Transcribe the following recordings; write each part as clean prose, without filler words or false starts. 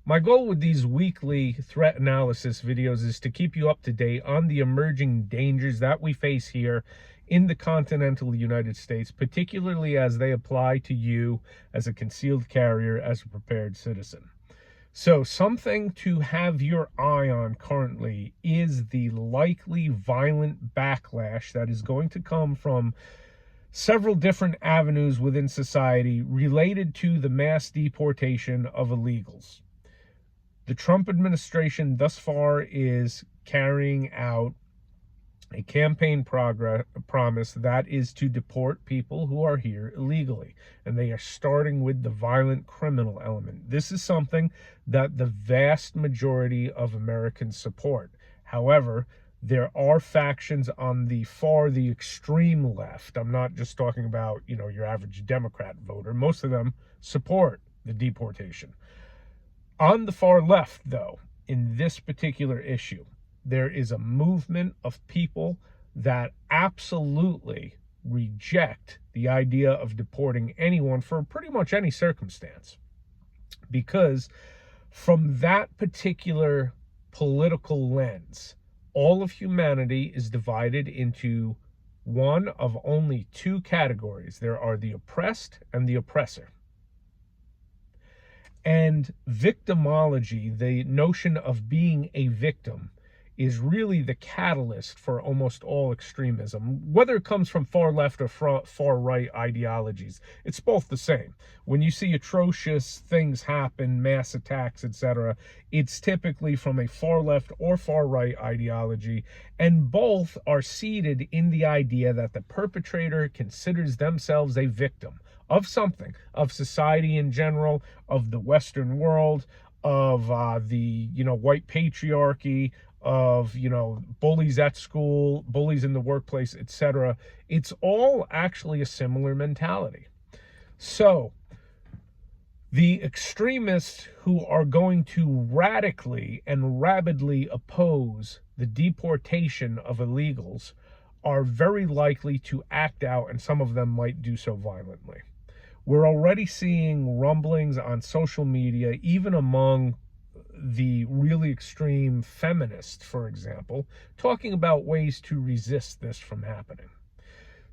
My goal with these weekly threat analysis videos is to keep you up to date on the emerging dangers that we face here in the continental United States, particularly as they apply to you as a concealed carrier, as a prepared citizen. So something to have your eye on currently is the likely violent backlash that is going to come from several different avenues within society related to the mass deportation of illegals. The Trump administration thus far is carrying out a campaign promise that is to deport people who are here illegally. And they are starting with the violent criminal element. This is something that the vast majority of Americans support. However, there are factions on the extreme left. I'm not just talking about, your average Democrat voter. Most of them support the deportation. On the far left, though, in this particular issue, there is a movement of people that absolutely reject the idea of deporting anyone for pretty much any circumstance. Because from that particular political lens, all of humanity is divided into one of only two categories. There are the oppressed and the oppressor. And victimology, the notion of being a victim, is really the catalyst for almost all extremism, whether it comes from far left or far right ideologies. It's both the same. When you see atrocious things happen, mass attacks, etc., it's typically from a far left or far right ideology, and both are seated in the idea that the perpetrator considers themselves a victim of something, of society in general, of the Western world, of the white patriarchy, of bullies at school, bullies in the workplace, etc. It's all actually a similar mentality. So the extremists who are going to radically and rabidly oppose the deportation of illegals are very likely to act out, and some of them might do so violently. We're already seeing rumblings on social media, even among the really extreme feminists, for example, talking about ways to resist this from happening.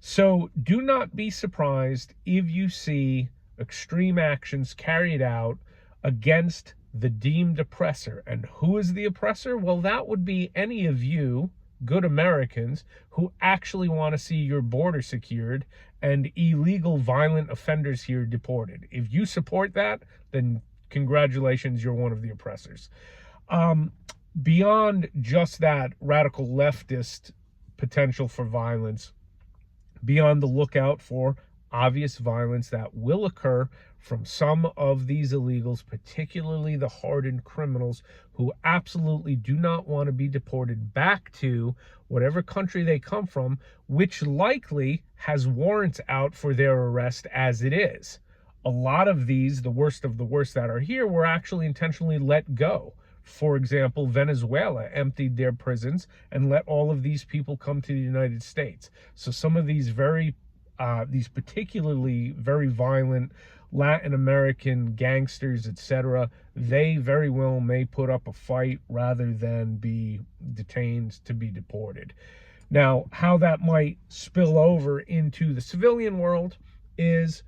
So do not be surprised if you see extreme actions carried out against the deemed oppressor. And who is the oppressor? Well, that would be any of you good Americans who actually want to see your border secured and illegal violent offenders here deported. If you support that, then congratulations, you're one of the oppressors. Beyond just that radical leftist potential for violence, be on the lookout for obvious violence that will occur from some of these illegals, particularly the hardened criminals who absolutely do not want to be deported back to whatever country they come from, which likely has warrants out for their arrest as it is. A lot of these, the worst of the worst that are here, were actually intentionally let go. For example, Venezuela emptied their prisons and let all of these people come to the United States. So some of these these particularly very violent Latin American gangsters, etc., they very well may put up a fight rather than be detained to be deported. Now, how that might spill over into the civilian world is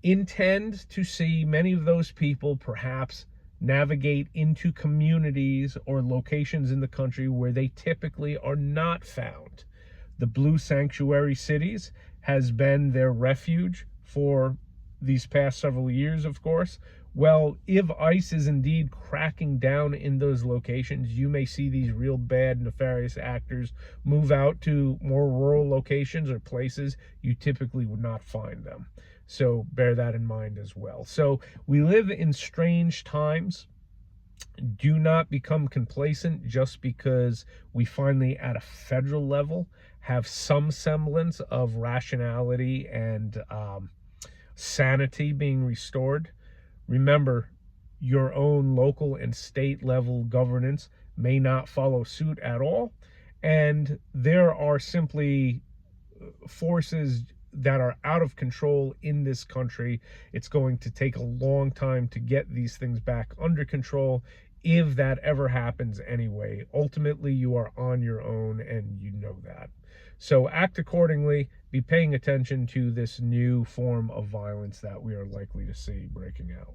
intend to see many of those people perhaps navigate into communities or locations in the country where they typically are not found. The blue sanctuary cities has been their refuge for these past several years, of course. Well, if ICE is indeed cracking down in those locations, you may see these real bad, nefarious actors move out to more rural locations or places you typically would not find them. So bear that in mind as well. So we live in strange times. Do not become complacent just because we finally, at a federal level, have some semblance of rationality and sanity being restored. Remember, your own local and state level governance may not follow suit at all, and there are simply forces that are out of control in this country. It's going to take a long time to get these things back under control, if that ever happens anyway. Ultimately, you are on your own, and you know that. So act accordingly. Be paying attention to this new form of violence that we are likely to see breaking out.